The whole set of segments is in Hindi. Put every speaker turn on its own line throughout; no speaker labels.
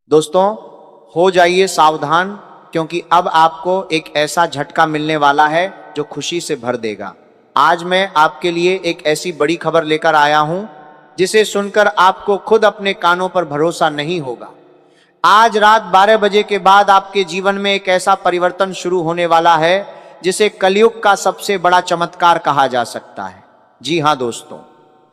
दोस्तों, हो जाइए सावधान, क्योंकि अब आपको एक ऐसा झटका मिलने वाला है जो खुशी से भर देगा। आज मैं आपके लिए एक ऐसी बड़ी खबर लेकर आया हूं जिसे सुनकर आपको खुद अपने कानों पर भरोसा नहीं होगा। आज रात 12 बजे के बाद आपके जीवन में एक ऐसा परिवर्तन शुरू होने वाला है जिसे कलयुग का सबसे बड़ा चमत्कार कहा जा सकता है। जी हां दोस्तों,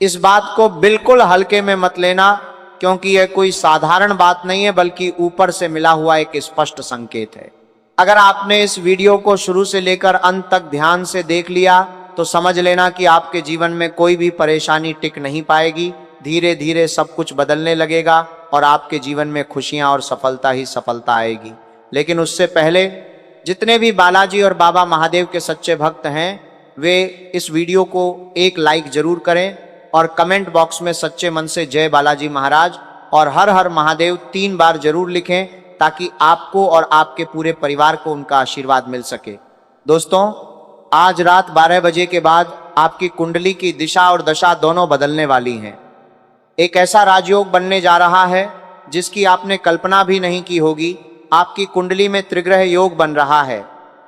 इस बात को बिल्कुल हल्के में मत लेना, क्योंकि यह कोई साधारण बात नहीं है, बल्कि ऊपर से मिला हुआ एक स्पष्ट संकेत है। अगर आपने इस वीडियो को शुरू से लेकर अंत तक ध्यान से देख लिया तो समझ लेना कि आपके जीवन में कोई भी परेशानी टिक नहीं पाएगी। धीरे धीरे सब कुछ बदलने लगेगा और आपके जीवन में खुशियां और सफलता ही सफलता आएगी। लेकिन उससे पहले जितने भी बालाजी और बाबा महादेव के सच्चे भक्त हैं, वे इस वीडियो को एक लाइक जरूर करें और कमेंट बॉक्स में सच्चे मन से जय बालाजी महाराज और हर हर महादेव 3 बार जरूर लिखें, ताकि आपको और आपके पूरे परिवार को उनका आशीर्वाद मिल सके। दोस्तों, आज रात 12 बजे के बाद आपकी कुंडली की दिशा और दशा दोनों बदलने वाली हैं। एक ऐसा राजयोग बनने जा रहा है जिसकी आपने कल्पना भी नहीं की होगी। आपकी कुंडली में त्रिग्रह योग बन रहा है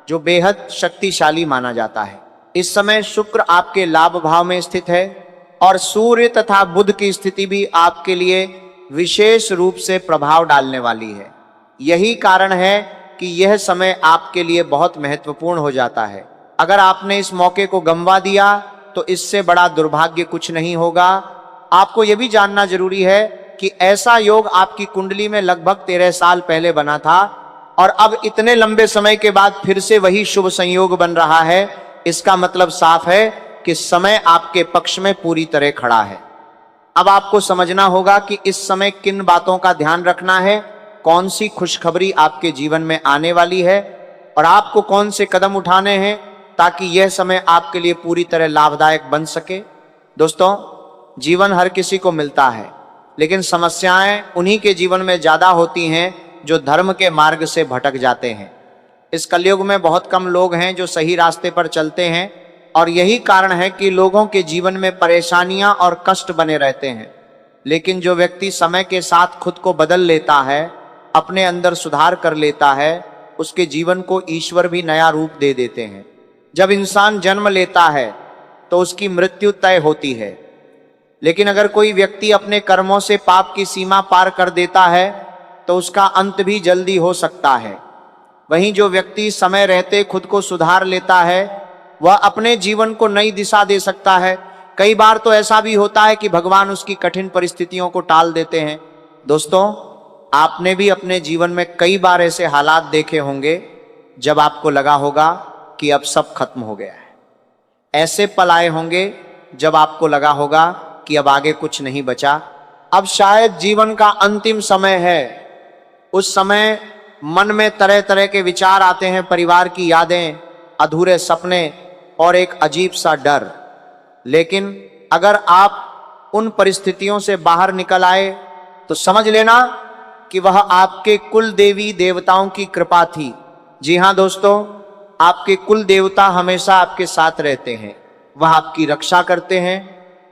जो बेहद शक्तिशाली माना जाता है। इस समय शुक्र आपके लाभ भाव में स्थित है और सूर्य तथा बुध की स्थिति भी आपके लिए विशेष रूप से प्रभाव डालने वाली है। यही कारण है कि यह समय आपके लिए बहुत महत्वपूर्ण हो जाता है। अगर आपने इस मौके को गंवा दिया तो इससे बड़ा दुर्भाग्य कुछ नहीं होगा। आपको यह भी जानना जरूरी है कि ऐसा योग आपकी कुंडली में लगभग 13 साल पहले बना था और अब इतने लंबे समय के बाद फिर से वही शुभ संयोग बन रहा है। इसका मतलब साफ है कि समय आपके पक्ष में पूरी तरह खड़ा है। अब आपको समझना होगा कि इस समय किन बातों का ध्यान रखना है, कौन सी खुशखबरी आपके जीवन में आने वाली है और आपको कौन से कदम उठाने हैं ताकि यह समय आपके लिए पूरी तरह लाभदायक बन सके। दोस्तों, जीवन हर किसी को मिलता है, लेकिन समस्याएं उन्हीं के जीवन में ज्यादा होती हैं जो धर्म के मार्ग से भटक जाते हैं। इस कलयुग में बहुत कम लोग हैं जो सही रास्ते पर चलते हैं और यही कारण है कि लोगों के जीवन में परेशानियां और कष्ट बने रहते हैं। लेकिन जो व्यक्ति समय के साथ खुद को बदल लेता है, अपने अंदर सुधार कर लेता है, उसके जीवन को ईश्वर भी नया रूप दे देते हैं। जब इंसान जन्म लेता है तो उसकी मृत्यु तय होती है, लेकिन अगर कोई व्यक्ति अपने कर्मों से पाप की सीमा पार कर देता है तो उसका अंत भी जल्दी हो सकता है। वहीं जो व्यक्ति समय रहते खुद को सुधार लेता है, वह अपने जीवन को नई दिशा दे सकता है। कई बार तो ऐसा भी होता है कि भगवान उसकी कठिन परिस्थितियों को टाल देते हैं। दोस्तों, आपने भी अपने जीवन में कई बार ऐसे हालात देखे होंगे जब आपको लगा होगा कि अब सब खत्म हो गया है। ऐसे पल आए होंगे जब आपको लगा होगा कि अब आगे कुछ नहीं बचा, अब शायद जीवन का अंतिम समय है। उस समय मन में तरह तरह के विचार आते हैं, परिवार की यादें, अधूरे सपने और एक अजीब सा डर। लेकिन अगर आप उन परिस्थितियों से बाहर निकल आए तो समझ लेना कि वह आपके कुल देवी देवताओं की कृपा थी। जी हां दोस्तों, आपके कुल देवता हमेशा आपके साथ रहते हैं। वह आपकी रक्षा करते हैं,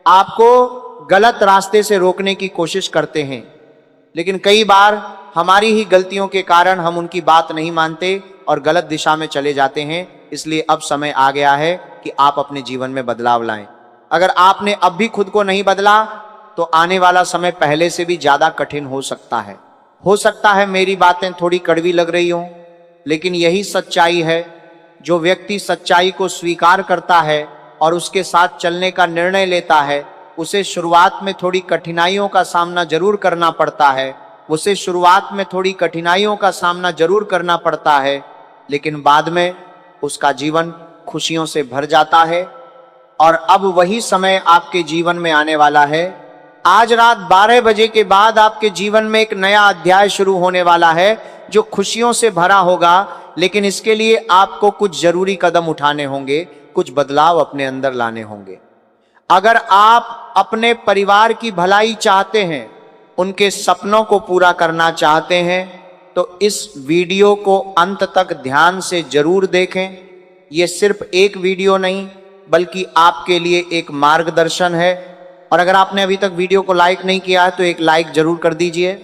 आपको गलत रास्ते से रोकने की कोशिश करते हैं। लेकिन कई बार हमारी ही गलतियों के कारण हम उनकी बात नहीं मानते और गलत दिशा में चले जाते हैं। इसलिए अब समय आ गया है कि आप अपने जीवन में बदलाव लाएं। अगर आपने अब भी खुद को नहीं बदला तो आने वाला समय पहले से भी ज्यादा कठिन हो सकता है। हो सकता है मेरी बातें थोड़ी कड़वी लग रही हों, लेकिन यही सच्चाई है। जो व्यक्ति सच्चाई को स्वीकार करता है और उसके साथ चलने का निर्णय लेता है, उसे शुरुआत में थोड़ी कठिनाइयों का सामना जरूर करना पड़ता है। उसे शुरुआत में थोड़ी कठिनाइयों का सामना जरूर करना पड़ता है, लेकिन बाद में उसका जीवन खुशियों से भर जाता है। और अब वही समय आपके जीवन में आने वाला है। आज रात 12 बजे के बाद आपके जीवन में एक नया अध्याय शुरू होने वाला है जो खुशियों से भरा होगा। लेकिन इसके लिए आपको कुछ जरूरी कदम उठाने होंगे, कुछ बदलाव अपने अंदर लाने होंगे। अगर आप अपने परिवार की भलाई चाहते हैं, उनके सपनों को पूरा करना चाहते हैं, तो इस वीडियो को अंत तक ध्यान से जरूर देखें। ये सिर्फ एक वीडियो नहीं, बल्कि आपके लिए एक मार्गदर्शन है। और अगर आपने अभी तक वीडियो को लाइक नहीं किया है तो एक लाइक जरूर कर दीजिए,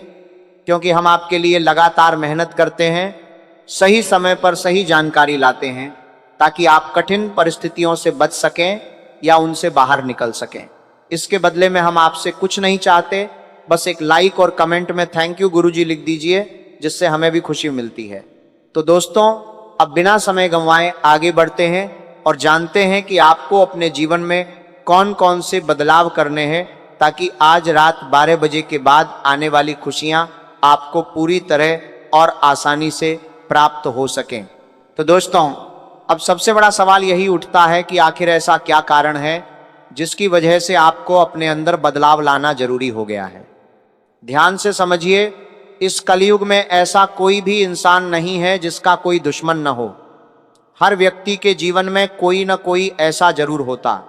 क्योंकि हम आपके लिए लगातार मेहनत करते हैं, सही समय पर सही जानकारी लाते हैं, ताकि आप कठिन परिस्थितियों से बच सकें या उनसे बाहर निकल सकें। इसके बदले में हम आपसे कुछ नहीं चाहते, बस एक लाइक और कमेंट में थैंक यू गुरुजी लिख दीजिए, जिससे हमें भी खुशी मिलती है। तो दोस्तों, अब बिना समय गंवाए आगे बढ़ते हैं और जानते हैं कि आपको अपने जीवन में कौन कौन से बदलाव करने हैं, ताकि आज रात 12 बजे के बाद आने वाली खुशियां आपको पूरी तरह और आसानी से प्राप्त हो सकें। तो दोस्तों, अब सबसे बड़ा सवाल यही उठता है कि आखिर ऐसा क्या कारण है जिसकी वजह से आपको अपने अंदर बदलाव लाना जरूरी हो गया है। ध्यान से समझिए, इस कलयुग में ऐसा कोई भी इंसान नहीं है जिसका कोई दुश्मन न हो। हर व्यक्ति के जीवन में कोई न कोई ऐसा जरूर होता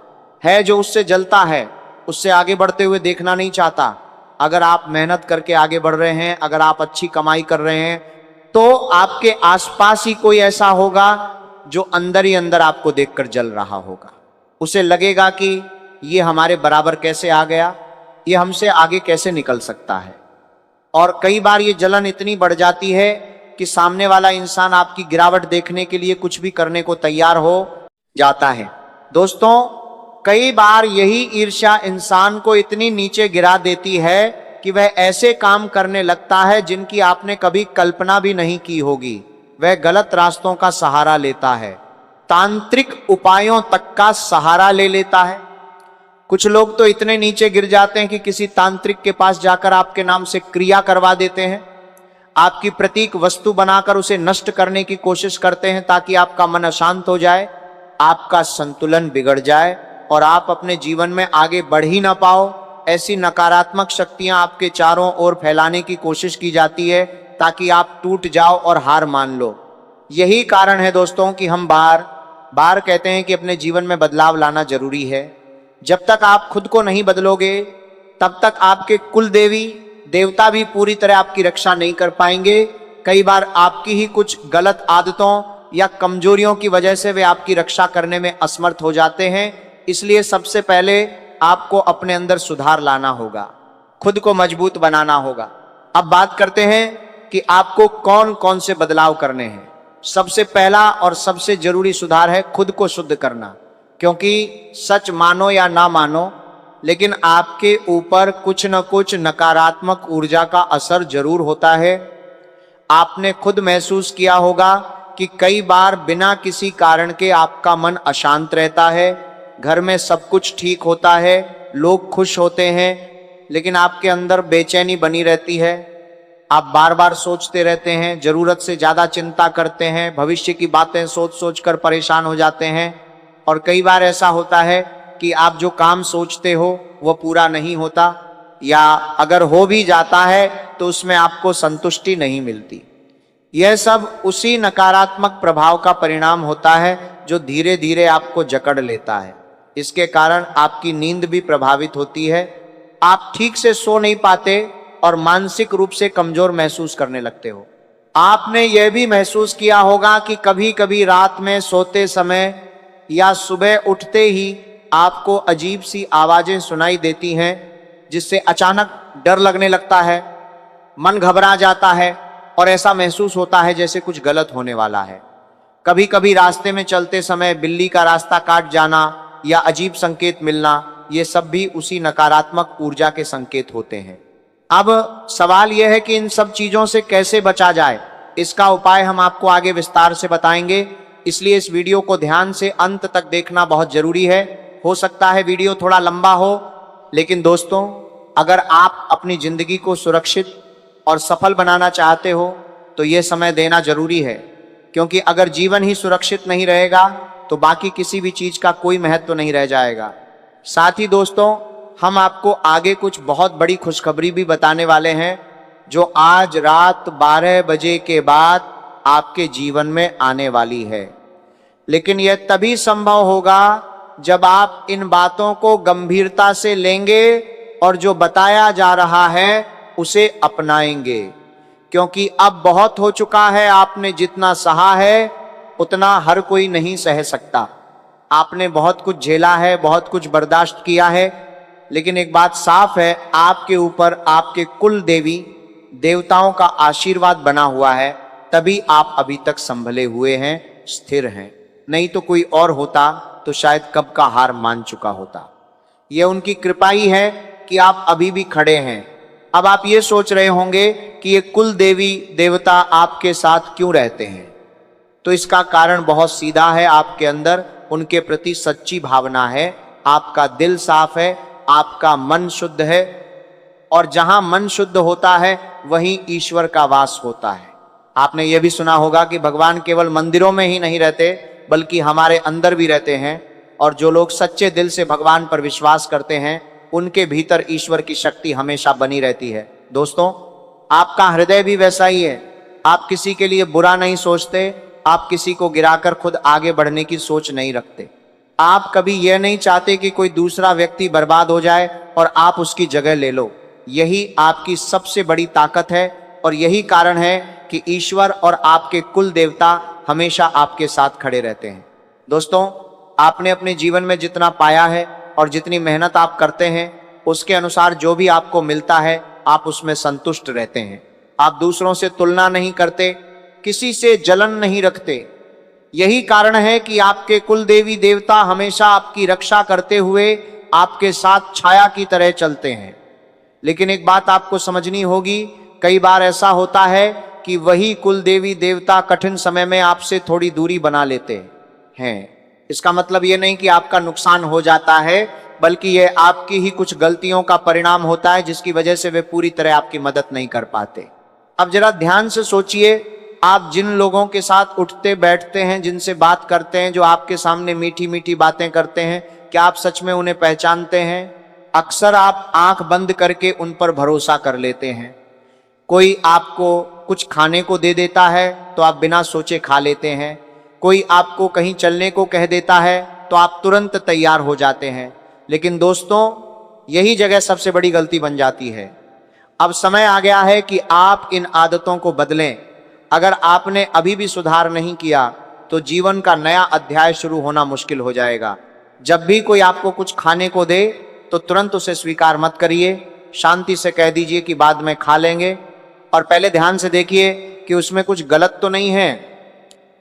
है जो उससे जलता है, उससे आगे बढ़ते हुए देखना नहीं चाहता। अगर आप मेहनत करके आगे बढ़ रहे हैं, अगर आप अच्छी कमाई कर रहे हैं, तो आपके आसपास ही कोई ऐसा होगा जो अंदर ही अंदर आपको देखकर जल रहा होगा। उसे लगेगा कि ये हमारे बराबर कैसे आ गया, ये हमसे आगे कैसे निकल सकता है। और कई बार ये जलन इतनी बढ़ जाती है कि सामने वाला इंसान आपकी गिरावट देखने के लिए कुछ भी करने को तैयार हो जाता है। दोस्तों, कई बार यही ईर्ष्या इंसान को इतनी नीचे गिरा देती है कि वह ऐसे काम करने लगता है जिनकी आपने कभी कल्पना भी नहीं की होगी। वह गलत रास्तों का सहारा लेता है, तांत्रिक उपायों तक का सहारा ले लेता है। कुछ लोग तो इतने नीचे गिर जाते हैं कि किसी तांत्रिक के पास जाकर आपके नाम से क्रिया करवा देते हैं, आपकी प्रतीक वस्तु बनाकर उसे नष्ट करने की कोशिश करते हैं, ताकि आपका मन अशांत हो जाए, आपका संतुलन बिगड़ जाए और आप अपने जीवन में आगे बढ़ ही ना पाओ। ऐसी नकारात्मक शक्तियां आपके चारों ओर फैलाने की कोशिश की जाती है, ताकि आप टूट जाओ और हार मान लो। यही कारण है दोस्तों कि हम बार बार कहते हैं कि अपने जीवन में बदलाव लाना जरूरी है। जब तक आप खुद को नहीं बदलोगे, तब तक आपके कुल देवी देवता भी पूरी तरह आपकी रक्षा नहीं कर पाएंगे। कई बार आपकी ही कुछ गलत आदतों या कमजोरियों की वजह से वे आपकी रक्षा करने में असमर्थ हो जाते हैं। इसलिए सबसे पहले आपको अपने अंदर सुधार लाना होगा, खुद को मजबूत बनाना होगा। अब बात करते हैं कि आपको कौन कौन से बदलाव करने हैं। सबसे पहला और सबसे जरूरी सुधार है खुद को शुद्ध करना। क्योंकि सच मानो या ना मानो, लेकिन आपके ऊपर कुछ न कुछ नकारात्मक ऊर्जा का असर जरूर होता है। आपने खुद महसूस किया होगा कि कई बार बिना किसी कारण के आपका मन अशांत रहता है। घर में सब कुछ ठीक होता है, लोग खुश होते हैं, लेकिन आपके अंदर बेचैनी बनी रहती है। आप बार बार सोचते रहते हैं, जरूरत से ज्यादा चिंता करते हैं, भविष्य की बातें सोच सोच कर परेशान हो जाते हैं। और कई बार ऐसा होता है कि आप जो काम सोचते हो वो पूरा नहीं होता, या अगर हो भी जाता है तो उसमें आपको संतुष्टि नहीं मिलती। यह सब उसी नकारात्मक प्रभाव का परिणाम होता है जो धीरे धीरे आपको जकड़ लेता है। इसके कारण आपकी नींद भी प्रभावित होती है, आप ठीक से सो नहीं पाते और मानसिक रूप से कमजोर महसूस करने लगते हो। आपने यह भी महसूस किया होगा कि कभी कभी रात में सोते समय या सुबह उठते ही आपको अजीब सी आवाजें सुनाई देती हैं, जिससे अचानक डर लगने लगता है, मन घबरा जाता है और ऐसा महसूस होता है जैसे कुछ गलत होने वाला है। कभी कभी रास्ते में चलते समय बिल्ली का रास्ता काट जाना या अजीब संकेत मिलना, ये सब भी उसी नकारात्मक ऊर्जा के संकेत होते हैं। अब सवाल यह है कि इन सब चीजों से कैसे बचा जाए। इसका उपाय हम आपको आगे विस्तार से बताएंगे, इसलिए इस वीडियो को ध्यान से अंत तक देखना बहुत जरूरी है। हो सकता है वीडियो थोड़ा लंबा हो, लेकिन दोस्तों, अगर आप अपनी जिंदगी को सुरक्षित और सफल बनाना चाहते हो तो यह समय देना जरूरी है। क्योंकि अगर जीवन ही सुरक्षित नहीं रहेगा तो बाकी किसी भी चीज का कोई महत्व नहीं रह जाएगा। साथ ही दोस्तों, हम आपको आगे कुछ बहुत बड़ी खुशखबरी भी बताने वाले हैं, जो आज रात 12 बजे के बाद आपके जीवन में आने वाली है। लेकिन यह तभी संभव होगा जब आप इन बातों को गंभीरता से लेंगे और जो बताया जा रहा है उसे अपनाएंगे। क्योंकि अब बहुत हो चुका है, आपने जितना सहा है उतना हर कोई नहीं सह सकता। आपने बहुत कुछ झेला है, बहुत कुछ बर्दाश्त किया है, लेकिन एक बात साफ है, आपके ऊपर आपके कुल देवी देवताओं का आशीर्वाद बना हुआ है, तभी आप अभी तक संभले हुए हैं, स्थिर हैं। नहीं तो कोई और होता तो शायद कब का हार मान चुका होता। यह उनकी कृपा ही है कि आप अभी भी खड़े हैं। अब आप ये सोच रहे होंगे कि ये कुल देवी देवता आपके साथ क्यों रहते हैं। तो इसका कारण बहुत सीधा है, आपके अंदर उनके प्रति सच्ची भावना है, आपका दिल साफ है, आपका मन शुद्ध है, और जहां मन शुद्ध होता है वहीं ईश्वर का वास होता है। आपने यह भी सुना होगा कि भगवान केवल मंदिरों में ही नहीं रहते बल्कि हमारे अंदर भी रहते हैं, और जो लोग सच्चे दिल से भगवान पर विश्वास करते हैं उनके भीतर ईश्वर की शक्ति हमेशा बनी रहती है। दोस्तों, आपका हृदय भी वैसा ही है। आप किसी के लिए बुरा नहीं सोचते, आप किसी को गिराकर खुद आगे बढ़ने की सोच नहीं रखते। आप कभी यह नहीं चाहते कि कोई दूसरा व्यक्ति बर्बाद हो जाए और आप उसकी जगह ले लो। यही आपकी सबसे बड़ी ताकत है, और यही कारण है कि ईश्वर और आपके कुल देवता हमेशा आपके साथ खड़े रहते हैं। दोस्तों, आपने अपने जीवन में जितना पाया है और जितनी मेहनत आप करते हैं, उसके अनुसार जो भी आपको मिलता है आप उसमें संतुष्ट रहते हैं। आप दूसरों से तुलना नहीं करते, किसी से जलन नहीं रखते। यही कारण है कि आपके कुल देवी देवता हमेशा आपकी रक्षा करते हुए आपके साथ छाया की तरह चलते हैं। लेकिन एक बात आपको समझनी होगी, कई बार ऐसा होता है कि वही कुल देवी देवता कठिन समय में आपसे थोड़ी दूरी बना लेते हैं। इसका मतलब ये नहीं कि आपका नुकसान हो जाता है, बल्कि यह आपकी ही कुछ गलतियों का परिणाम होता है जिसकी वजह से वे पूरी तरह आपकी मदद नहीं कर पाते। अब जरा ध्यान से सोचिए, आप जिन लोगों के साथ उठते बैठते हैं, जिनसे बात करते हैं, जो आपके सामने मीठी मीठी बातें करते हैं, क्या आप सच में उन्हें पहचानते हैं? अक्सर आप आंख बंद करके उन पर भरोसा कर लेते हैं। कोई आपको कुछ खाने को दे देता है तो आप बिना सोचे खा लेते हैं। कोई आपको कहीं चलने को कह देता है तो आप तुरंत तैयार हो जाते हैं। लेकिन दोस्तों, यही जगह सबसे बड़ी गलती बन जाती है। अब समय आ गया है कि आप इन आदतों को बदलें। अगर आपने अभी भी सुधार नहीं किया तो जीवन का नया अध्याय शुरू होना मुश्किल हो जाएगा। जब भी कोई आपको कुछ खाने को दे तो तुरंत उसे स्वीकार मत करिए, शांति से कह दीजिए कि बाद में खा लेंगे, और पहले ध्यान से देखिए कि उसमें कुछ गलत तो नहीं है,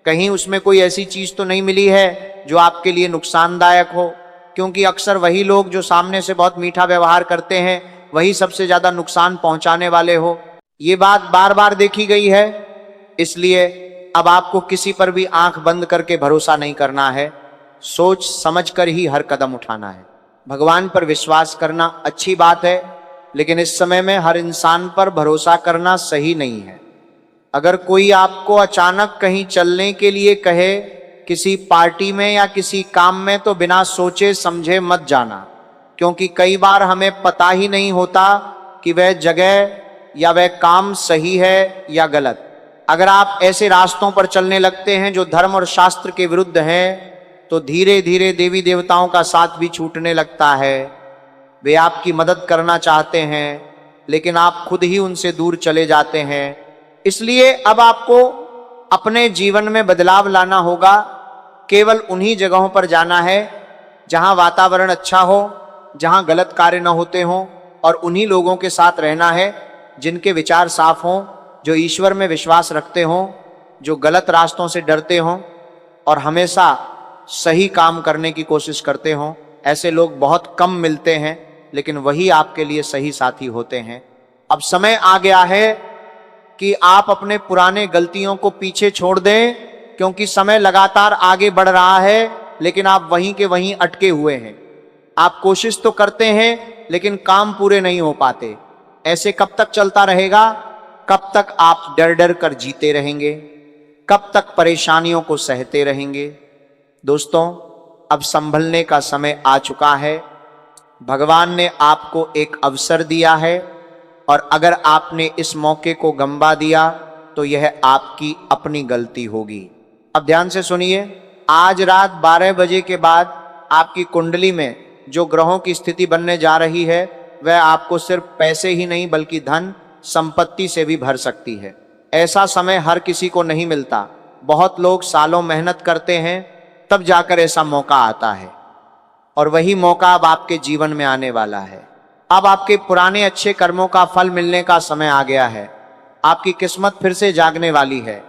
कहीं उसमें कोई ऐसी चीज तो नहीं मिली है जो आपके लिए नुकसानदायक हो, क्योंकि अक्सर वही लोग जो सामने से बहुत मीठा व्यवहार करते हैं वही सबसे ज्यादा नुकसान पहुंचाने वाले हो। ये बात बार बार देखी गई है। इसलिए अब आपको किसी पर भी आंख बंद करके भरोसा नहीं करना है, सोच समझ कर ही हर कदम उठाना है। भगवान पर विश्वास करना अच्छी बात है, लेकिन इस समय में हर इंसान पर भरोसा करना सही नहीं है। अगर कोई आपको अचानक कहीं चलने के लिए कहे, किसी पार्टी में या किसी काम में, तो बिना सोचे समझे मत जाना, क्योंकि कई बार हमें पता ही नहीं होता कि वह जगह या वह काम सही है या गलत। अगर आप ऐसे रास्तों पर चलने लगते हैं जो धर्म और शास्त्र के विरुद्ध हैं, तो धीरे धीरे देवी देवताओं का साथ भी छूटने लगता है। वे आपकी मदद करना चाहते हैं, लेकिन आप खुद ही उनसे दूर चले जाते हैं। इसलिए अब आपको अपने जीवन में बदलाव लाना होगा। केवल उन्हीं जगहों पर जाना है जहां वातावरण अच्छा हो, जहां गलत कार्य न होते हों, और उन्हीं लोगों के साथ रहना है जिनके विचार साफ हों, जो ईश्वर में विश्वास रखते हों, जो गलत रास्तों से डरते हों और हमेशा सही काम करने की कोशिश करते हों। ऐसे लोग बहुत कम मिलते हैं, लेकिन वही आपके लिए सही साथी होते हैं। अब समय आ गया है कि आप अपने पुराने गलतियों को पीछे छोड़ दें, क्योंकि समय लगातार आगे बढ़ रहा है, लेकिन आप वहीं के वहीं अटके हुए हैं। आप कोशिश तो करते हैं, लेकिन काम पूरे नहीं हो पाते। ऐसे कब तक चलता रहेगा? कब तक आप डर डर कर जीते रहेंगे? कब तक परेशानियों को सहते रहेंगे? दोस्तों, अब संभलने का समय आ चुका है। भगवान ने आपको एक अवसर दिया है, और अगर आपने इस मौके को गंवा दिया तो यह आपकी अपनी गलती होगी। अब ध्यान से सुनिए, आज रात 12 बजे के बाद आपकी कुंडली में जो ग्रहों की स्थिति बनने जा रही है, वह आपको सिर्फ पैसे ही नहीं बल्कि धन संपत्ति से भी भर सकती है। ऐसा समय हर किसी को नहीं मिलता। बहुत लोग सालों मेहनत करते हैं, तब जाकर ऐसा मौका आता है, और वही मौका अब आपके जीवन में आने वाला है। अब आपके पुराने अच्छे कर्मों का फल मिलने का समय आ गया है। आपकी किस्मत फिर से जागने वाली है।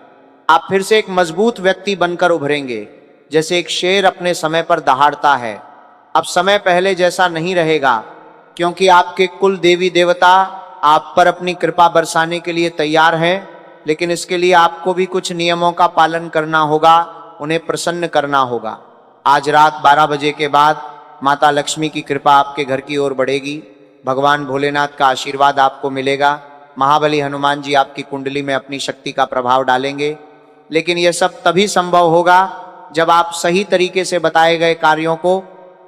आप फिर से एक मजबूत व्यक्ति बनकर उभरेंगे, जैसे एक शेर अपने समय पर दहाड़ता है। अब समय पहले जैसा नहीं रहेगा, क्योंकि आपके कुल देवी देवता आप पर अपनी कृपा बरसाने के लिए तैयार हैं। लेकिन इसके लिए आपको भी कुछ नियमों का पालन करना होगा, उन्हें प्रसन्न करना होगा। आज रात 12 बजे के बाद माता लक्ष्मी की कृपा आपके घर की ओर बढ़ेगी। भगवान भोलेनाथ का आशीर्वाद आपको मिलेगा। महाबली हनुमान जी आपकी कुंडली में अपनी शक्ति का प्रभाव डालेंगे। लेकिन यह सब तभी संभव होगा जब आप सही तरीके से बताए गए कार्यों को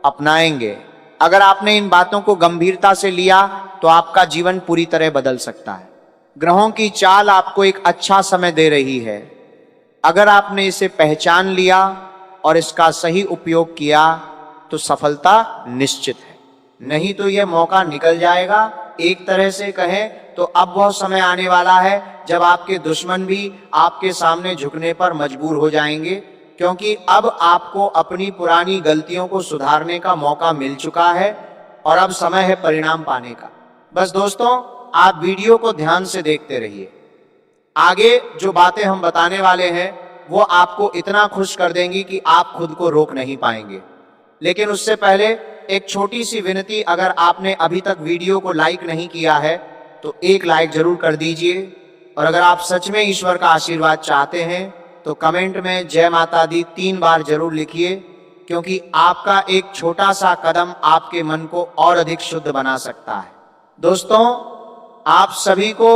अपनाएंगे। अगर आपने इन बातों को गंभीरता से लिया तो आपका जीवन पूरी तरह बदल सकता है। ग्रहों की चाल आपको एक अच्छा समय दे रही है। अगर आपने इसे पहचान लिया और इसका सही उपयोग किया तो सफलता निश्चित है। नहीं तो यह मौका निकल जाएगा। एक तरह से कहें तो अब वह समय आने वाला है जब आपके दुश्मन भी आपके सामने झुकने पर मजबूर हो जाएंगे, क्योंकि अब आपको अपनी पुरानी गलतियों को सुधारने का मौका मिल चुका है और अब समय है परिणाम पाने का। बस दोस्तों, आप वीडियो को ध्यान से देखते रहिए। आगे जो बातें हम बताने वाले हैं वो आपको इतना खुश कर देंगी कि आप खुद को रोक नहीं पाएंगे। लेकिन उससे पहले एक छोटी सी विनती, अगर आपने अभी तक वीडियो को लाइक नहीं किया है तो एक लाइक जरूर कर दीजिए। और अगर आप सच में ईश्वर का आशीर्वाद चाहते हैं तो कमेंट में जय माता दी 3 बार जरूर लिखिए, क्योंकि आपका एक छोटा सा कदम आपके मन को और अधिक शुद्ध बना सकता है। दोस्तों, आप सभी को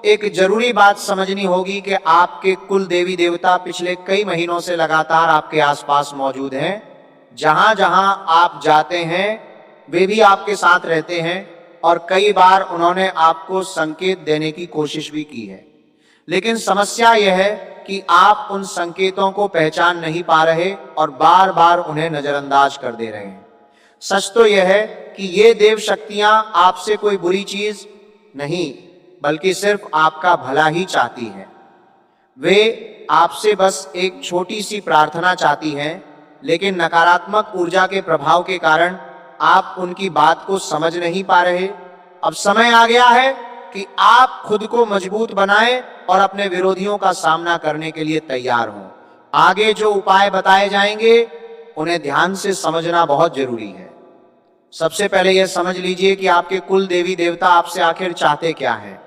एक जरूरी बात समझनी होगी कि आपके कुल देवी देवता पिछले कई महीनों से लगातार आपके आसपास मौजूद हैं। जहां जहां आप जाते हैं वे भी आपके साथ रहते हैं और कई बार उन्होंने आपको संकेत देने की कोशिश भी की है। लेकिन समस्या यह है कि आप उन संकेतों को पहचान नहीं पा रहे और बार बार उन्हें नजरअंदाज कर दे रहे हैं। सच तो यह है कि ये देव शक्तियां आपसे कोई बुरी चीज नहीं, बल्कि सिर्फ आपका भला ही चाहती हैं। वे आपसे बस एक छोटी सी प्रार्थना चाहती हैं, लेकिन नकारात्मक ऊर्जा के प्रभाव के कारण आप उनकी बात को समझ नहीं पा रहे। अब समय आ गया है कि आप खुद को मजबूत बनाएं और अपने विरोधियों का सामना करने के लिए तैयार हों। आगे जो उपाय बताए जाएंगे उन्हें ध्यान से समझना बहुत जरूरी है। सबसे पहले यह समझ लीजिए कि आपके कुल देवी देवता आपसे आखिर चाहते क्या हैं।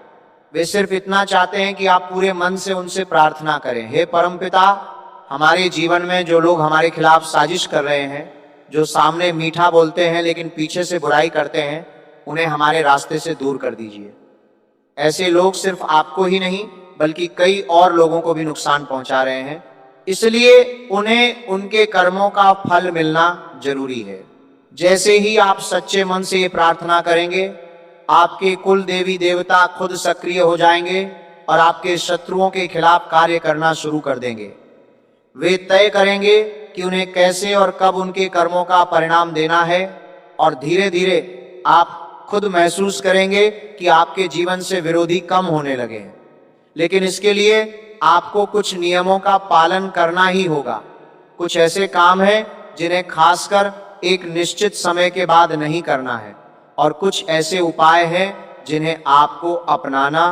वे सिर्फ इतना चाहते हैं कि आप पूरे मन से उनसे प्रार्थना करें, हे परमपिता, हमारे जीवन में जो लोग हमारे खिलाफ साजिश कर रहे हैं, जो सामने मीठा बोलते हैं लेकिन पीछे से बुराई करते हैं, उन्हें हमारे रास्ते से दूर कर दीजिए। ऐसे लोग सिर्फ आपको ही नहीं बल्कि कई और लोगों को भी नुकसान पहुंचा रहे हैं, इसलिए उन्हें उनके कर्मों का फल मिलना जरूरी है। जैसे ही आप सच्चे मन से ये प्रार्थना करेंगे, आपके कुल देवी देवता खुद सक्रिय हो जाएंगे और आपके शत्रुओं के खिलाफ कार्य करना शुरू कर देंगे। वे तय करेंगे कि उन्हें कैसे और कब उनके कर्मों का परिणाम देना है, और धीरे धीरे आप खुद महसूस करेंगे कि आपके जीवन से विरोधी कम होने लगे हैं। लेकिन इसके लिए आपको कुछ नियमों का पालन करना ही होगा। कुछ ऐसे काम हैं जिन्हें खासकर एक निश्चित समय के बाद नहीं करना है, और कुछ ऐसे उपाय हैं जिन्हें आपको अपनाना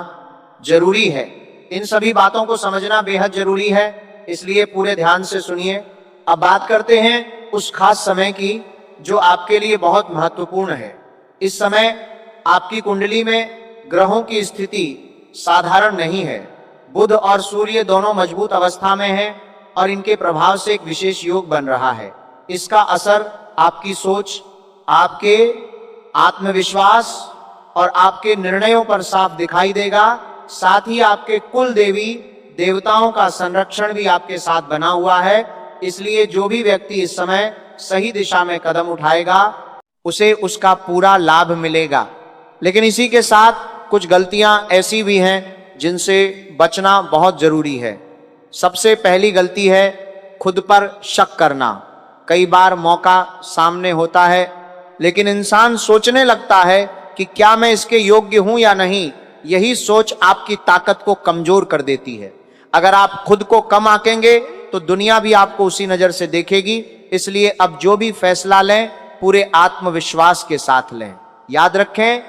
जरूरी है। इन सभी बातों को समझना बेहद जरूरी है, इसलिए पूरे ध्यान से सुनिए। अब बात करते हैं उस खास समय की जो आपके लिए बहुत महत्वपूर्ण है। इस समय आपकी कुंडली में ग्रहों की स्थिति साधारण नहीं है। बुध और सूर्य दोनों मजबूत अवस्था में हैं और इनके प्रभाव से एक विशेष योग बन रहा है। इसका असर आपकी सोच, आपके आत्मविश्वास और आपके निर्णयों पर साफ दिखाई देगा। साथ ही आपके कुल देवी देवताओं का संरक्षण भी आपके साथ बना हुआ है, इसलिए जो भी व्यक्ति इस समय सही दिशा में कदम उठाएगा उसे उसका पूरा लाभ मिलेगा। लेकिन इसी के साथ कुछ गलतियां ऐसी भी हैं जिनसे बचना बहुत जरूरी है। सबसे पहली गलती है खुद पर शक करना। कई बार मौका सामने होता है लेकिन इंसान सोचने लगता है कि क्या मैं इसके योग्य हूं या नहीं। यही सोच आपकी ताकत को कमजोर कर देती है। अगर आप खुद को कम आंकेंगे तो दुनिया भी आपको उसी नजर से देखेगी। इसलिए अब जो भी फैसला लें पूरे आत्मविश्वास के साथ लें। याद रखें,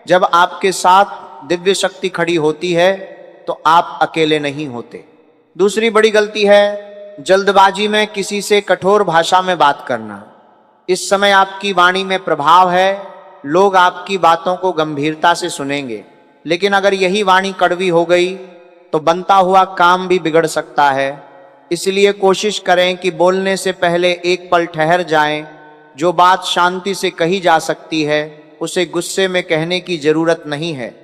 जब आपके साथ दिव्य शक्ति खड़ी होती है तो आप अकेले नहीं होते। दूसरी बड़ी गलती है जल्दबाजी में किसी से कठोर भाषा में बात करना। इस समय आपकी वाणी में प्रभाव है, लोग आपकी बातों को गंभीरता से सुनेंगे, लेकिन अगर यही वाणी कड़वी हो गई तो बनता हुआ काम भी बिगड़ सकता है। इसलिए कोशिश करें कि बोलने से पहले एक पल ठहर जाएं। जो बात शांति से कही जा सकती है उसे गुस्से में कहने की जरूरत नहीं है।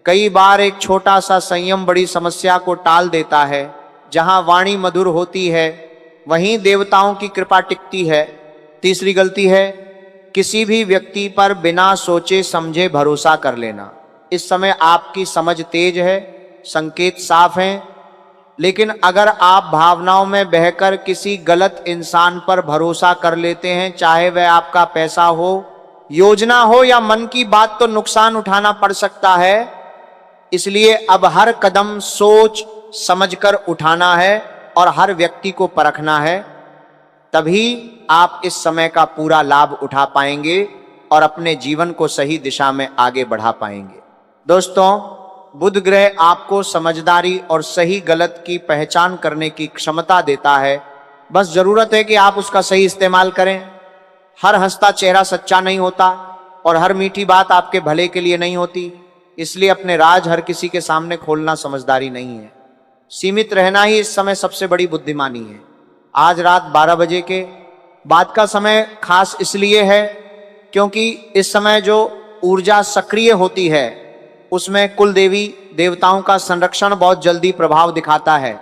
कई बार एक छोटा सा संयम बड़ी समस्या को टाल देता है। जहां वाणी मधुर होती है वहीं देवताओं की कृपा टिकती है। तीसरी गलती है किसी भी व्यक्ति पर बिना सोचे समझे भरोसा कर लेना। इस समय आपकी समझ तेज है, संकेत साफ हैं, लेकिन अगर आप भावनाओं में बहकर किसी गलत इंसान पर भरोसा कर लेते हैं, चाहे वह आपका पैसा हो, योजना हो या मन की बात, तो नुकसान उठाना पड़ सकता है। इसलिए अब हर कदम सोच समझकर उठाना है और हर व्यक्ति को परखना है, तभी आप इस समय का पूरा लाभ उठा पाएंगे और अपने जीवन को सही दिशा में आगे बढ़ा पाएंगे। दोस्तों, बुध ग्रह आपको समझदारी और सही गलत की पहचान करने की क्षमता देता है। बस जरूरत है कि आप उसका सही इस्तेमाल करें। हर हंसता चेहरा सच्चा नहीं होता और हर मीठी बात आपके भले के लिए नहीं होती। इसलिए अपने राज हर किसी के सामने खोलना समझदारी नहीं है। सीमित रहना ही इस समय सबसे बड़ी बुद्धिमानी है। आज रात 12 बजे के बाद का समय खास इसलिए है क्योंकि इस समय जो ऊर्जा सक्रिय होती है उसमें कुल देवी देवताओं का संरक्षण बहुत जल्दी प्रभाव दिखाता है।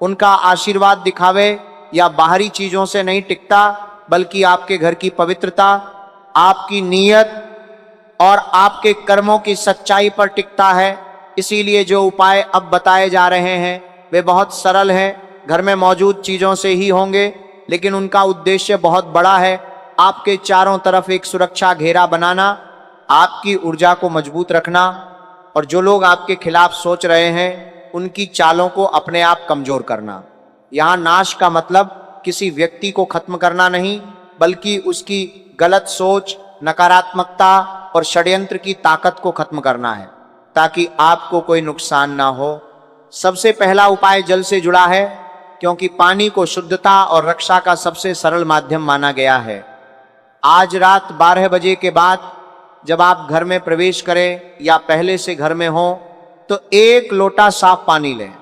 उनका आशीर्वाद दिखावे या बाहरी चीजों से नहीं टिकता, बल्कि आपके घर की पवित्रता, आपकी नीयत और आपके कर्मों की सच्चाई पर टिकता है। इसीलिए जो उपाय अब बताए जा रहे हैं वे बहुत सरल हैं, घर में मौजूद चीजों से ही होंगे, लेकिन उनका उद्देश्य बहुत बड़ा है। आपके चारों तरफ एक सुरक्षा घेरा बनाना, आपकी ऊर्जा को मजबूत रखना और जो लोग आपके खिलाफ सोच रहे हैं उनकी चालों को अपने आप कमजोर करना। यहाँ नाश का मतलब किसी व्यक्ति को खत्म करना नहीं, बल्कि उसकी गलत सोच, नकारात्मकता और षड्यंत्र की ताकत को खत्म करना है, ताकि आपको कोई नुकसान ना हो। सबसे पहला उपाय जल से जुड़ा है, क्योंकि पानी को शुद्धता और रक्षा का सबसे सरल माध्यम माना गया है। आज रात 12 बजे के बाद जब आप घर में प्रवेश करें या पहले से घर में हो तो एक लोटा साफ पानी लें।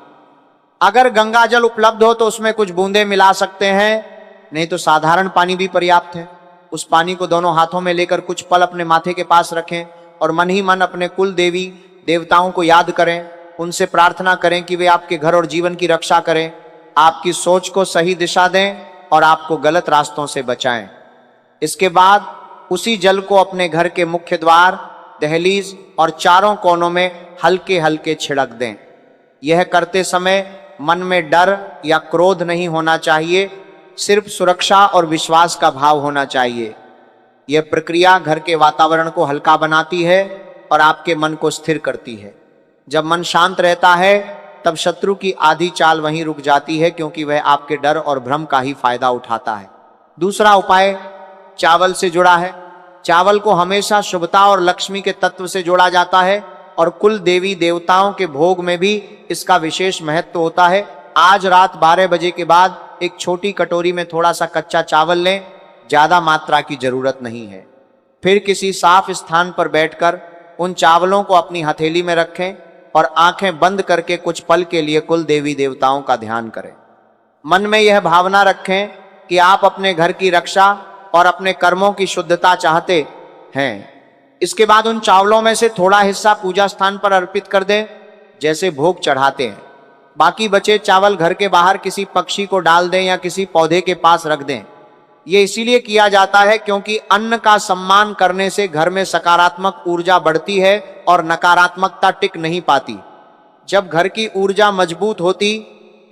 अगर गंगा जल उपलब्ध हो तो उसमें कुछ बूंदें मिला सकते हैं, नहीं तो साधारण पानी भी पर्याप्त है। उस पानी को दोनों हाथों में लेकर कुछ पल अपने माथे के पास रखें और मन ही मन अपने कुल देवी देवताओं को याद करें। उनसे प्रार्थना करें कि वे आपके घर और जीवन की रक्षा करें, आपकी सोच को सही दिशा दें और आपको गलत रास्तों से बचाएं। इसके बाद उसी जल को अपने घर के मुख्य द्वार, दहलीज और चारों कोनों में हल्के हल्के छिड़क दें। यह करते समय मन में डर या क्रोध नहीं होना चाहिए, सिर्फ सुरक्षा और विश्वास का भाव होना चाहिए। यह प्रक्रिया घर के वातावरण को हल्का बनाती है और आपके मन को स्थिर करती है। जब मन शांत रहता है तब शत्रु की आधी चाल वहीं रुक जाती है, क्योंकि वह आपके डर और भ्रम का ही फायदा उठाता है। दूसरा उपाय चावल से जुड़ा है। चावल को हमेशा शुभता और लक्ष्मी के तत्व से जोड़ा जाता है और कुल देवी देवताओं के भोग में भी इसका विशेष महत्व होता है। आज रात 12 बजे के बाद एक छोटी कटोरी में थोड़ा सा कच्चा चावल लें, ज्यादा मात्रा की जरूरत नहीं है। फिर किसी साफ स्थान पर बैठकर उन चावलों को अपनी हथेली में रखें और आंखें बंद करके कुछ पल के लिए कुल देवी देवताओं का ध्यान करें। मन में यह भावना रखें कि आप अपने घर की रक्षा और अपने कर्मों की शुद्धता चाहते हैं। इसके बाद उन चावलों में से थोड़ा हिस्सा पूजा स्थान पर अर्पित कर दें, जैसे भोग चढ़ाते हैं। बाकी बचे चावल घर के बाहर किसी पक्षी को डाल दें या किसी पौधे के पास रख दें। ये इसीलिए किया जाता है क्योंकि अन्न का सम्मान करने से घर में सकारात्मक ऊर्जा बढ़ती है और नकारात्मकता टिक नहीं पाती। जब घर की ऊर्जा मजबूत होती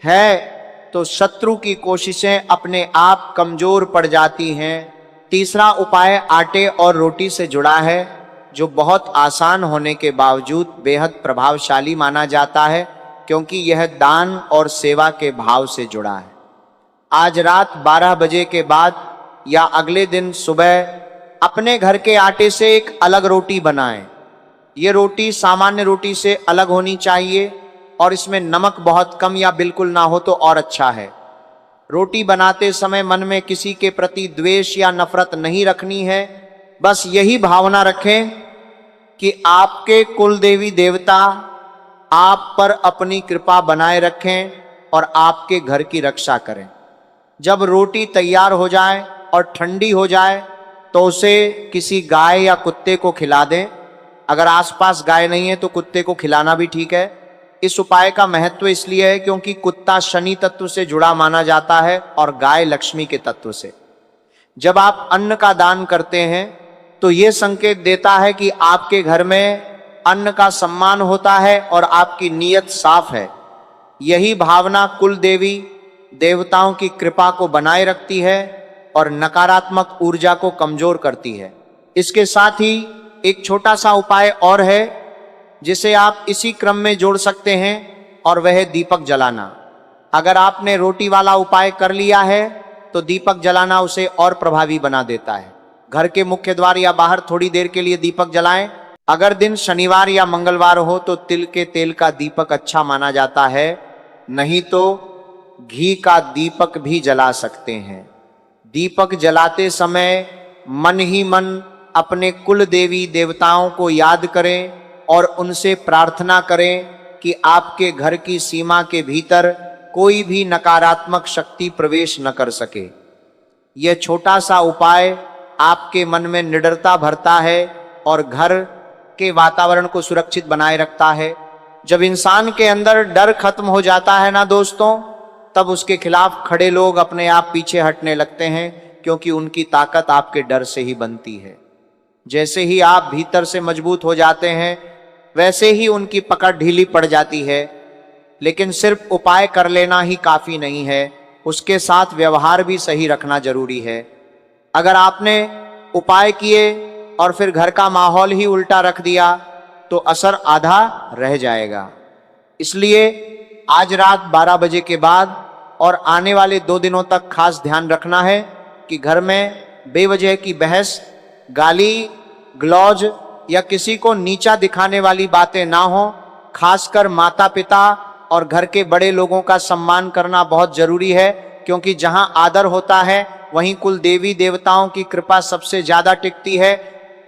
है तो शत्रु की कोशिशें अपने आप कमजोर पड़ जाती हैं। तीसरा उपाय आटे और रोटी से जुड़ा है, जो बहुत आसान होने के बावजूद बेहद प्रभावशाली माना जाता है, क्योंकि यह दान और सेवा के भाव से जुड़ा है। आज रात 12 बजे के बाद या अगले दिन सुबह अपने घर के आटे से एक अलग रोटी बनाएं। ये रोटी सामान्य रोटी से अलग होनी चाहिए। और इसमें नमक बहुत कम या बिल्कुल ना हो तो और अच्छा है। रोटी बनाते समय मन में किसी के प्रति द्वेष या नफरत नहीं रखनी है। बस यही भावना रखें कि आपके कुल देवी देवता आप पर अपनी कृपा बनाए रखें और आपके घर की रक्षा करें। जब रोटी तैयार हो जाए और ठंडी हो जाए तो उसे किसी गाय या कुत्ते को खिला दें। अगर आसपास गाय नहीं है तो कुत्ते को खिलाना भी ठीक है। इस उपाय का महत्व इसलिए है क्योंकि कुत्ता शनि तत्व से जुड़ा माना जाता है और गाय लक्ष्मी के तत्व से। जब आप अन्न का दान करते हैं तो यह संकेत देता है कि आपके घर में अन्न का सम्मान होता है और आपकी नीयत साफ है। यही भावना कुल देवी देवताओं की कृपा को बनाए रखती है और नकारात्मक ऊर्जा को कमजोर करती है। इसके साथ ही एक छोटा सा उपाय और है जिसे आप इसी क्रम में जोड़ सकते हैं और वह है दीपक जलाना। अगर आपने रोटी वाला उपाय कर लिया है तो दीपक जलाना उसे और प्रभावी बना देता है। घर के मुख्य द्वार या बाहर थोड़ी देर के लिए दीपक जलाएं। अगर दिन शनिवार या मंगलवार हो तो तिल के तेल का दीपक अच्छा माना जाता है, नहीं तो घी का दीपक भी जला सकते हैं। दीपक जलाते समय मन ही मन अपने कुल देवी देवताओं को याद करें और उनसे प्रार्थना करें कि आपके घर की सीमा के भीतर कोई भी नकारात्मक शक्ति प्रवेश न कर सके। यह छोटा सा उपाय आपके मन में निडरता भरता है और घर के वातावरण को सुरक्षित बनाए रखता है। जब इंसान के अंदर डर खत्म हो जाता है ना दोस्तों, तब उसके खिलाफ खड़े लोग अपने आप पीछे हटने लगते हैं, क्योंकि उनकी ताकत आपके डर से ही बनती है। जैसे ही आप भीतर से मजबूत हो जाते हैं वैसे ही उनकी पकड़ ढीली पड़ जाती है। लेकिन सिर्फ उपाय कर लेना ही काफी नहीं है, उसके साथ व्यवहार भी सही रखना जरूरी है। अगर आपने उपाय किए और फिर घर का माहौल ही उल्टा रख दिया तो असर आधा रह जाएगा। इसलिए आज रात 12 बजे के बाद और आने वाले 2 दिनों तक खास ध्यान रखना है कि घर में बेवजह की बहस, गाली गलौज या किसी को नीचा दिखाने वाली बातें ना हो। खासकर माता पिता और घर के बड़े लोगों का सम्मान करना बहुत जरूरी है, क्योंकि जहां आदर होता है वहीं कुल देवी देवताओं की कृपा सबसे ज्यादा टिकती है।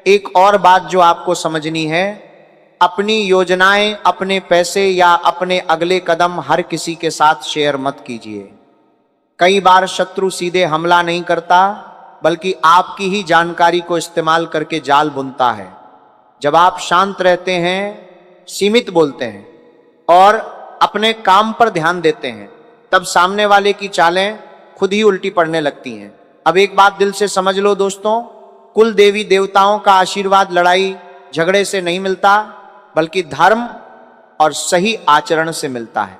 एक और बात जो आपको समझनी है, अपनी योजनाएं, अपने पैसे या अपने अगले कदम हर किसी के साथ शेयर मत कीजिए। कई बार शत्रु सीधे हमला नहीं करता बल्कि आपकी ही जानकारी को इस्तेमाल करके जाल बुनता है। जब आप शांत रहते हैं, सीमित बोलते हैं और अपने काम पर ध्यान देते हैं, तब सामने वाले की चालें खुद ही उल्टी पड़ने लगती हैं। अब एक बात दिल से समझ लो दोस्तों, कुल देवी देवताओं का आशीर्वाद लड़ाई झगड़े से नहीं मिलता बल्कि धर्म और सही आचरण से मिलता है।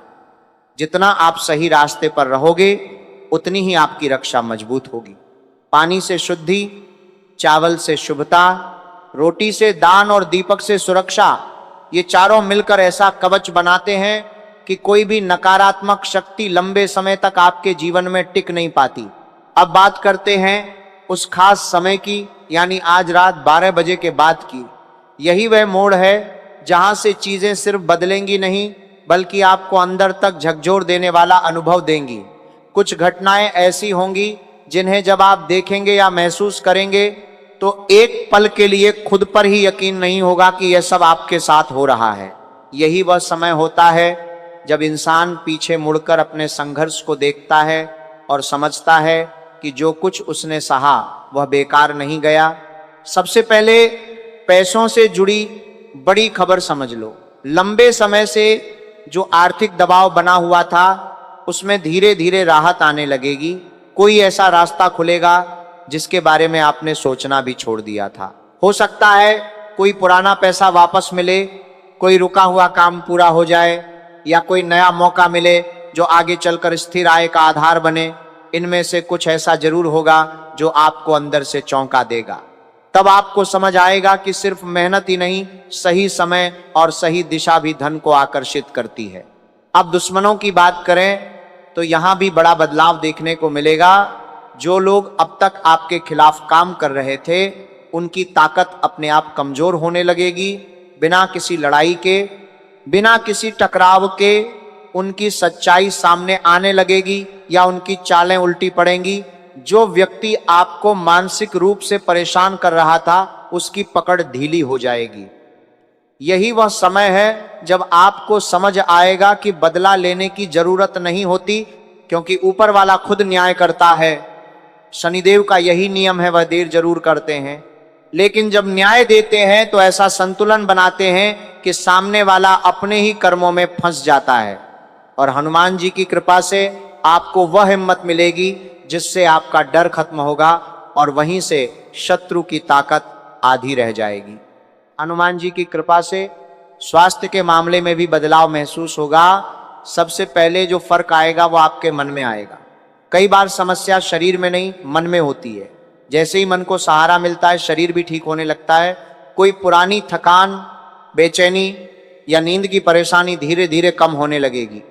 जितना आप सही रास्ते पर रहोगे उतनी ही आपकी रक्षा मजबूत होगी। पानी से शुद्धि, चावल से शुभता, रोटी से दान और दीपक से सुरक्षा, ये चारों मिलकर ऐसा कवच बनाते हैं कि कोई भी नकारात्मक शक्ति लंबे समय तक आपके जीवन में टिक नहीं पाती। अब बात करते हैं उस खास समय की, यानी आज रात 12 बजे के बाद की। यही वह मोड़ है जहां से चीजें सिर्फ बदलेंगी नहीं बल्कि आपको अंदर तक झकझोर देने वाला अनुभव देंगी। कुछ घटनाएं ऐसी होंगी जिन्हें जब आप देखेंगे या महसूस करेंगे तो एक पल के लिए खुद पर ही यकीन नहीं होगा कि यह सब आपके साथ हो रहा है। यही वह समय होता है जब इंसान पीछे मुड़कर अपने संघर्ष को देखता है और समझता है कि जो कुछ उसने सहा वह बेकार नहीं गया। सबसे पहले पैसों से जुड़ी बड़ी खबर समझ लो। लंबे समय से जो आर्थिक दबाव बना हुआ था उसमें धीरे धीरे राहत आने लगेगी। कोई ऐसा रास्ता खुलेगा जिसके बारे में आपने सोचना भी छोड़ दिया था। हो सकता है कोई पुराना पैसा वापस मिले, कोई रुका हुआ काम पूरा हो जाए या कोई नया मौका मिले जो आगे चलकर स्थिर आय का आधार बने। इनमें से कुछ ऐसा जरूर होगा जो आपको अंदर से चौंका देगा। तब आपको समझ आएगा कि सिर्फ मेहनत ही नहीं, सही समय और सही दिशा भी धन को आकर्षित करती है। अब दुश्मनों की बात करें तो यहां भी बड़ा बदलाव देखने को मिलेगा। जो लोग अब तक आपके खिलाफ काम कर रहे थे उनकी ताकत अपने आप कमजोर होने लगेगी। बिना किसी लड़ाई के बिना किसी टकराव के उनकी सच्चाई सामने आने लगेगी या उनकी चालें उल्टी पड़ेंगी। जो व्यक्ति आपको मानसिक रूप से परेशान कर रहा था उसकी पकड़ ढीली हो जाएगी। यही वह समय है जब आपको समझ आएगा कि बदला लेने की जरूरत नहीं होती, क्योंकि ऊपर वाला खुद न्याय करता है। शनिदेव का यही नियम है, वह देर जरूर करते हैं, लेकिन जब न्याय देते हैं तो ऐसा संतुलन बनाते हैं कि सामने वाला अपने ही कर्मों में फंस जाता है। और हनुमान जी की कृपा से आपको वह हिम्मत मिलेगी जिससे आपका डर खत्म होगा और वहीं से शत्रु की ताकत आधी रह जाएगी। हनुमान जी की कृपा से स्वास्थ्य के मामले में भी बदलाव महसूस होगा। सबसे पहले जो फर्क आएगा वो आपके मन में आएगा। कई बार समस्या शरीर में नहीं, मन में होती है। जैसे ही मन को सहारा मिलता है शरीर भी ठीक होने लगता है। कोई पुरानी थकान, बेचैनी या नींद की परेशानी धीरे धीरे कम होने लगेगी।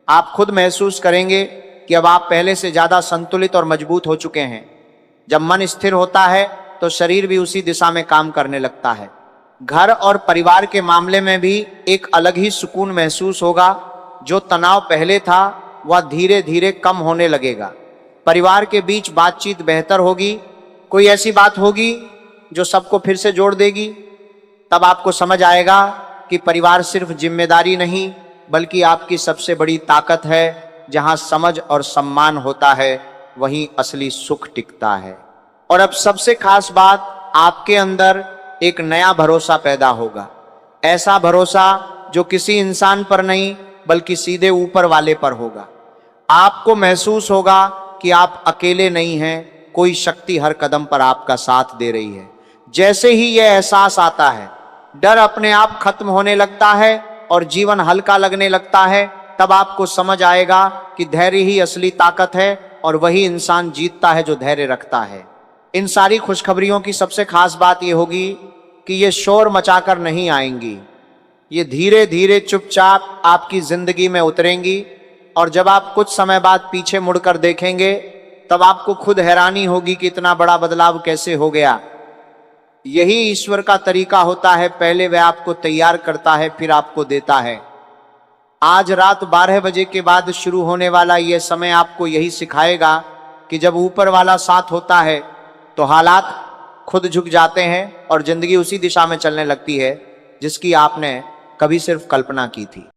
आप खुद महसूस करेंगे कि अब आप पहले से ज्यादा संतुलित और मजबूत हो चुके हैं। जब मन स्थिर होता है तो शरीर भी उसी दिशा में काम करने लगता है। घर और परिवार के मामले में भी एक अलग ही सुकून महसूस होगा। जो तनाव पहले था वह धीरे धीरे कम होने लगेगा। परिवार के बीच बातचीत बेहतर होगी। कोई ऐसी बात होगी जो सबको फिर से जोड़ देगी। तब आपको समझ आएगा कि परिवार सिर्फ जिम्मेदारी नहीं बल्कि आपकी सबसे बड़ी ताकत है। जहां समझ और सम्मान होता है वहीं असली सुख टिकता है। और अब सबसे खास बात, आपके अंदर एक नया भरोसा पैदा होगा। ऐसा भरोसा जो किसी इंसान पर नहीं बल्कि सीधे ऊपर वाले पर होगा। आपको महसूस होगा कि आप अकेले नहीं हैं, कोई शक्ति हर कदम पर आपका साथ दे रही है। जैसे ही यह एहसास आता है, डर अपने आप खत्म होने लगता है और जीवन हल्का लगने लगता है। तब आपको समझ आएगा कि धैर्य ही असली ताकत है और वही इंसान जीतता है जो धैर्य रखता है। इन सारी खुशखबरियों की सबसे खास बात यह होगी कि ये शोर मचाकर नहीं आएंगी। ये धीरे धीरे चुपचाप आपकी जिंदगी में उतरेंगी। और जब आप कुछ समय बाद पीछे मुड़कर देखेंगे तब आपको खुद हैरानी होगी कि इतना बड़ा बदलाव कैसे हो गया। यही ईश्वर का तरीका होता है, पहले वह आपको तैयार करता है फिर आपको देता है। आज रात 12 बजे के बाद शुरू होने वाला यह समय आपको यही सिखाएगा कि जब ऊपर वाला साथ होता है तो हालात खुद झुक जाते हैं और जिंदगी उसी दिशा में चलने लगती है जिसकी आपने कभी सिर्फ कल्पना की थी।